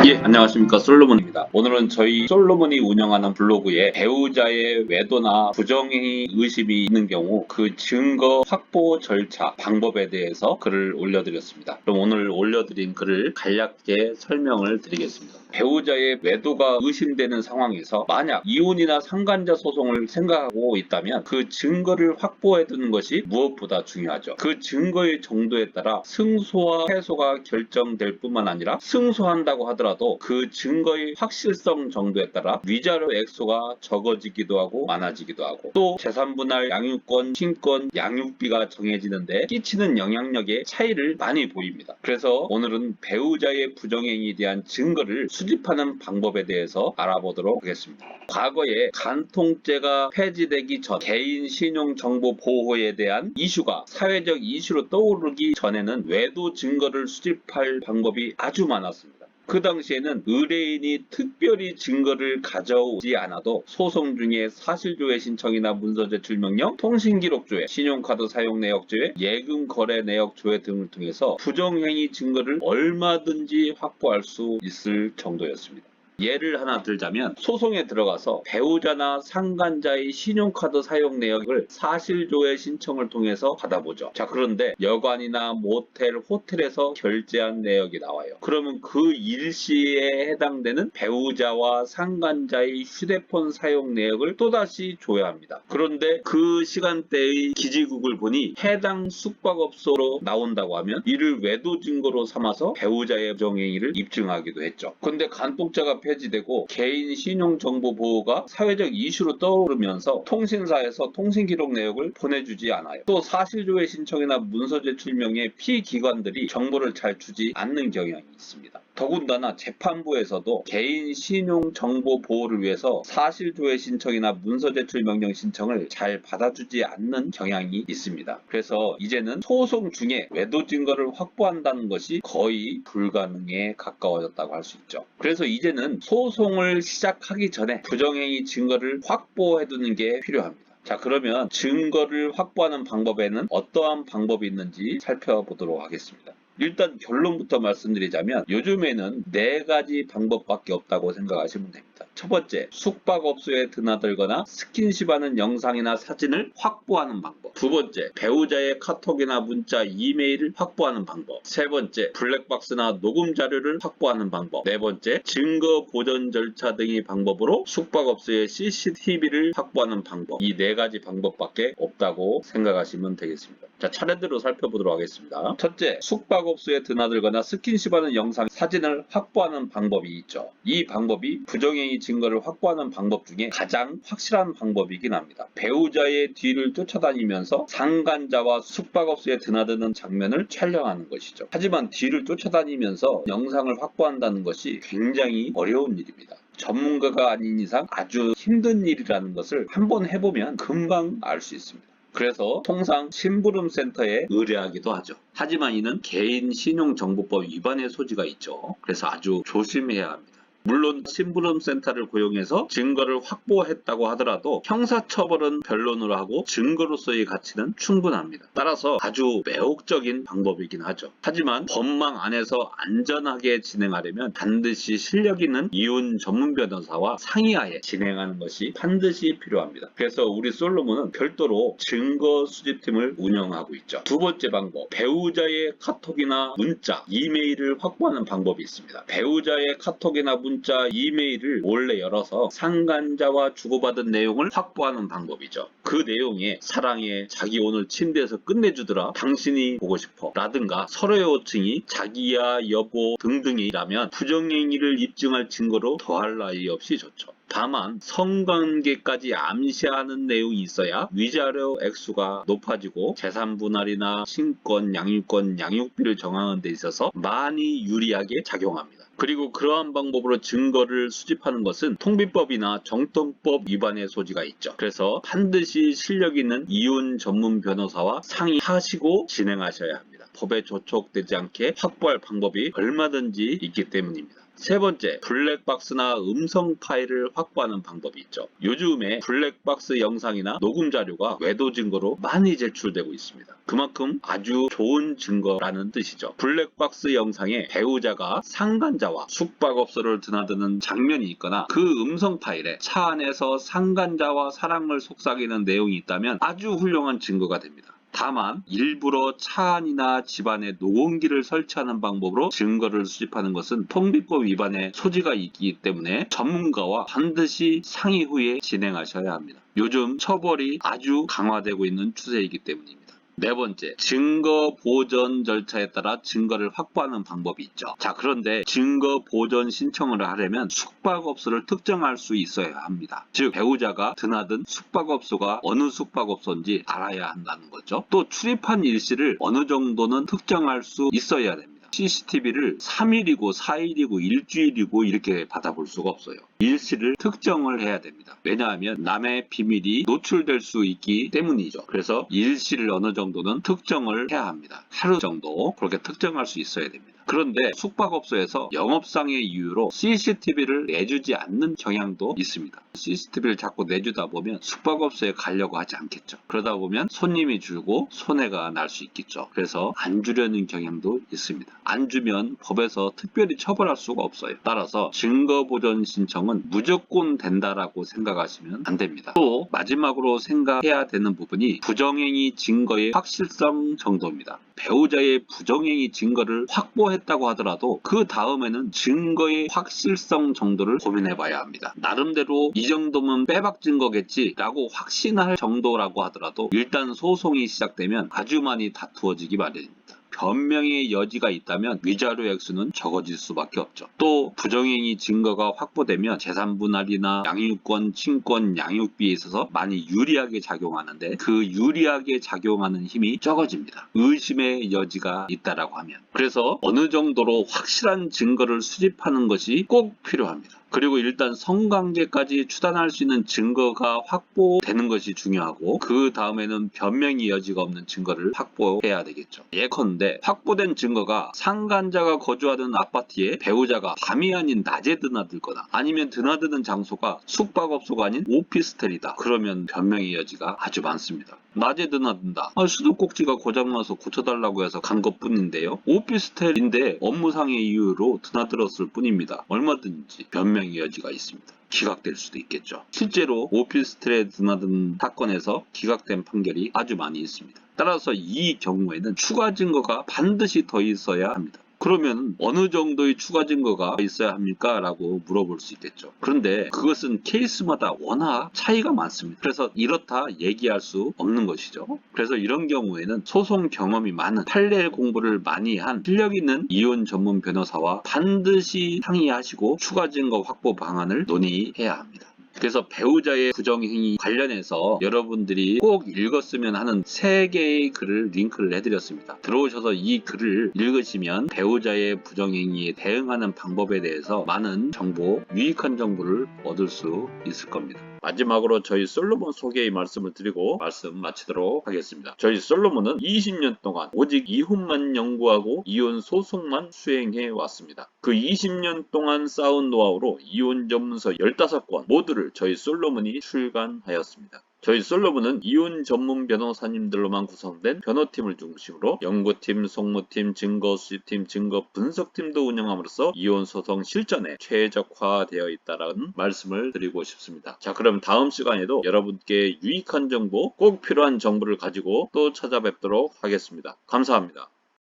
예, 안녕하십니까. 솔로몬입니다. 오늘은 저희 솔로몬이 운영하는 블로그에 배우자의 외도나 부정행위 의심이 있는 경우 그 증거 확보 절차 방법에 대해서 글을 올려드렸습니다. 그럼 오늘 올려드린 글을 간략하게 설명을 드리겠습니다. 배우자의 외도가 의심되는 상황에서 만약 이혼이나 상간자 소송을 생각하고 있다면 그 증거를 확보해 두는 것이 무엇보다 중요하죠. 그 증거의 정도에 따라 승소와 패소가 결정될 뿐만 아니라 승소한다고 하더라도 그 증거의 확실성 정도에 따라 위자료 액수가 적어지기도 하고 많아지기도 하고 또 재산분할, 양육권, 친권, 양육비가 정해지는데 끼치는 영향력의 차이를 많이 보입니다. 그래서 오늘은 배우자의 부정행위에 대한 증거를 수집하는 방법에 대해서 알아보도록 하겠습니다. 과거에 간통죄가 폐지되기 전 개인 신용정보 보호에 대한 이슈가 사회적 이슈로 떠오르기 전에는 외도 증거를 수집할 방법이 아주 많았습니다. 그 당시에는 의뢰인이 특별히 증거를 가져오지 않아도 소송 중에 사실조회 신청이나 문서 제출 명령, 통신기록조회, 신용카드 사용 내역 조회, 예금 거래 내역 조회 등을 통해서 부정행위 증거를 얼마든지 확보할 수 있을 정도였습니다. 예를 하나 들자면 소송에 들어가서 배우자나 상간자의 신용카드 사용 내역을 사실조회 신청을 통해서 받아보죠. 자, 그런데 여관이나 모텔, 호텔에서 결제한 내역이 나와요. 그러면 그 일시에 해당되는 배우자와 상간자의 휴대폰 사용 내역을 또다시 조회합니다. 그런데 그 시간대의 기지국을 보니 해당 숙박업소로 나온다고 하면 이를 외도 증거로 삼아서 배우자의 부정행위를 입증하기도 했죠. 근데 간통죄가 폐지되고 개인 신용정보 보호가 사회적 이슈로 떠오르면서 통신사에서 통신기록 내역을 보내주지 않아요. 또 사실조회 신청이나 문서 제출명의 피기관들이 정보를 잘 주지 않는 경향이 있습니다. 더군다나 재판부에서도 개인 신용정보 보호를 위해서 사실조회 신청이나 문서 제출 명령 신청을 잘 받아주지 않는 경향이 있습니다. 그래서 이제는 소송 중에 외도 증거를 확보한다는 것이 거의 불가능에 가까워졌다고 할 수 있죠. 그래서 이제는 소송을 시작하기 전에 부정행위 증거를 확보해두는 게 필요합니다. 자, 그러면 증거를 확보하는 방법에는 어떠한 방법이 있는지 살펴보도록 하겠습니다. 일단 결론부터 말씀드리자면 요즘에는 4가지 방법밖에 없다고 생각하시면 됩니다. 첫 번째, 숙박업소에 드나들거나 스킨십하는 영상이나 사진을 확보하는 방법. 두 번째, 배우자의 카톡이나 문자, 이메일을 확보하는 방법. 세 번째, 블랙박스나 녹음 자료를 확보하는 방법. 네 번째, 증거 보존 절차 등의 방법으로 숙박업소의 CCTV를 확보하는 방법. 이 4가지 방법밖에 없다고 생각하시면 되겠습니다. 자, 차례대로 살펴보도록 하겠습니다. 첫째, 숙박업소에 드나들거나 스킨십하는 영상, 사진을 확보하는 방법이 있죠. 이 방법이 부정행위 증거를 확보하는 방법 중에 가장 확실한 방법이긴 합니다. 배우자의 뒤를 쫓아다니면서 상간자와 숙박업소에 드나드는 장면을 촬영하는 것이죠. 하지만 뒤를 쫓아다니면서 영상을 확보한다는 것이 굉장히 어려운 일입니다. 전문가가 아닌 이상 아주 힘든 일이라는 것을 한번 해보면 금방 알 수 있습니다. 그래서 통상 심부름센터에 의뢰하기도 하죠. 하지만 이는 개인 신용정보법 위반의 소지가 있죠. 그래서 아주 조심해야 합니다. 물론 심부름센터를 고용해서 증거를 확보했다고 하더라도 형사처벌은 변론으로 하고 증거로서의 가치는 충분합니다. 따라서 아주 매혹적인 방법이긴 하죠. 하지만 법망 안에서 안전하게 진행하려면 반드시 실력 있는 이혼 전문 변호사와 상의하에 진행하는 것이 반드시 필요합니다. 그래서 우리 솔로몬은 별도로 증거 수집팀을 운영하고 있죠. 두 번째 방법, 배우자의 카톡이나 문자, 이메일을 확보하는 방법이 있습니다. 배우자의 카톡이나 문자, 이메일을 몰래 열어서 상간자와 주고받은 내용을 확보하는 방법이죠. 그 내용에 사랑해, 자기 오늘 침대에서 끝내주더라, 당신이 보고 싶어 라든가 서로의 호칭이 자기야, 여보 등등이라면 부정행위를 입증할 증거로 더할 나위 없이 좋죠. 다만 성관계까지 암시하는 내용이 있어야 위자료 액수가 높아지고 재산분할이나 친권, 양육권, 양육비를 정하는 데 있어서 많이 유리하게 작용합니다. 그리고 그러한 방법으로 증거를 수집하는 것은 통비법이나 정통법 위반의 소지가 있죠. 그래서 반드시 실력 있는 이혼 전문 변호사와 상의하시고 진행하셔야 합니다. 법에 저촉되지 않게 확보할 방법이 얼마든지 있기 때문입니다. 세 번째, 블랙박스나 음성 파일을 확보하는 방법이 있죠. 요즘에 블랙박스 영상이나 녹음 자료가 외도 증거로 많이 제출되고 있습니다. 그만큼 아주 좋은 증거라는 뜻이죠. 블랙박스 영상에 배우자가 상간자와 숙박업소를 드나드는 장면이 있거나 그 음성 파일에 차 안에서 상간자와 사랑을 속삭이는 내용이 있다면 아주 훌륭한 증거가 됩니다. 다만 일부러 차 안이나 집안에 녹음기를 설치하는 방법으로 증거를 수집하는 것은 통비법 위반의 소지가 있기 때문에 전문가와 반드시 상의 후에 진행하셔야 합니다. 요즘 처벌이 아주 강화되고 있는 추세이기 때문입니다. 네 번째, 증거 보전 절차에 따라 증거를 확보하는 방법이 있죠. 자, 그런데 증거 보전 신청을 하려면 숙박업소를 특정할 수 있어야 합니다. 즉, 배우자가 드나든 숙박업소가 어느 숙박업소인지 알아야 한다는 거죠. 또 출입한 일시를 어느 정도는 특정할 수 있어야 됩니다. CCTV를 3일이고 4일이고 일주일이고 이렇게 받아볼 수가 없어요. 일시를 특정을 해야 됩니다. 왜냐하면 남의 비밀이 노출될 수 있기 때문이죠. 그래서 일시를 어느 정도는 특정을 해야 합니다. 하루 정도 그렇게 특정할 수 있어야 됩니다. 그런데 숙박업소에서 영업상의 이유로 CCTV를 내주지 않는 경향도 있습니다. CCTV를 자꾸 내주다 보면 숙박업소에 가려고 하지 않겠죠. 그러다 보면 손님이 줄고 손해가 날 수 있겠죠. 그래서 안 주려는 경향도 있습니다. 안 주면 법에서 특별히 처벌할 수가 없어요. 따라서 증거보전 신청은 무조건 된다라고 생각하시면 안 됩니다. 또 마지막으로 생각해야 되는 부분이 부정행위 증거의 확실성 정도입니다. 배우자의 부정행위 증거를 확보했다고 하더라도 그 다음에는 증거의 확실성 정도를 고민해 봐야 합니다. 나름대로 이 정도면 빼박 증거겠지 라고 확신할 정도라고 하더라도 일단 소송이 시작되면 아주 많이 다투어지기 마련입니다. 변명의 여지가 있다면 위자료 액수는 적어질 수밖에 없죠. 또 부정행위 증거가 확보되면 재산분할이나 양육권, 친권, 양육비에 있어서 많이 유리하게 작용하는데 그 유리하게 작용하는 힘이 적어집니다. 의심의 여지가 있다라고 하면. 그래서 어느 정도로 확실한 증거를 수집하는 것이 꼭 필요합니다. 그리고 일단 성관계까지 추단할 수 있는 증거가 확보되는 것이 중요하고 그 다음에는 변명의 여지가 없는 증거를 확보해야 되겠죠. 예컨대 확보된 증거가 상간자가 거주하는 아파트에 배우자가 밤이 아닌 낮에 드나들거나 아니면 드나드는 장소가 숙박업소가 아닌 오피스텔이다. 그러면 변명의 여지가 아주 많습니다. 낮에 드나든다. 수도꼭지가 고장나서 고쳐달라고 해서 간 것뿐인데요. 오피스텔인데 업무상의 이유로 드나들었을 뿐입니다. 얼마든지 변명의 여지가 있습니다. 기각될 수도 있겠죠. 실제로 오피스텔에 드나든 사건에서 기각된 판결이 아주 많이 있습니다. 따라서 이 경우에는 추가 증거가 반드시 더 있어야 합니다. 그러면 어느 정도의 추가 증거가 있어야 합니까? 라고 물어볼 수 있겠죠. 그런데 그것은 케이스마다 워낙 차이가 많습니다. 그래서 이렇다 얘기할 수 없는 것이죠. 그래서 이런 경우에는 소송 경험이 많은 판례 공부를 많이 한 실력 있는 이혼 전문 변호사와 반드시 상의하시고 추가 증거 확보 방안을 논의해야 합니다. 그래서 배우자의 부정행위 관련해서 여러분들이 꼭 읽었으면 하는 3개의 글을 링크를 해드렸습니다. 들어오셔서 이 글을 읽으시면 배우자의 부정행위에 대응하는 방법에 대해서 많은 정보, 유익한 정보를 얻을 수 있을 겁니다. 마지막으로 저희 솔로몬 소개의 말씀을 드리고 말씀 마치도록 하겠습니다. 저희 솔로몬은 20년 동안 오직 이혼만 연구하고 이혼 소송만 수행해 왔습니다. 그 20년 동안 쌓은 노하우로 이혼 전문서 15권 모두를 저희 솔로몬이 출간하였습니다. 저희 솔로몬은 이혼 전문 변호사님들로만 구성된 변호팀을 중심으로 연구팀, 송무팀, 증거수집팀, 증거 분석팀도 운영함으로써 이혼 소송 실전에 최적화되어 있다는 말씀을 드리고 싶습니다. 자, 그럼 다음 시간에도 여러분께 유익한 정보, 꼭 필요한 정보를 가지고 또 찾아뵙도록 하겠습니다. 감사합니다.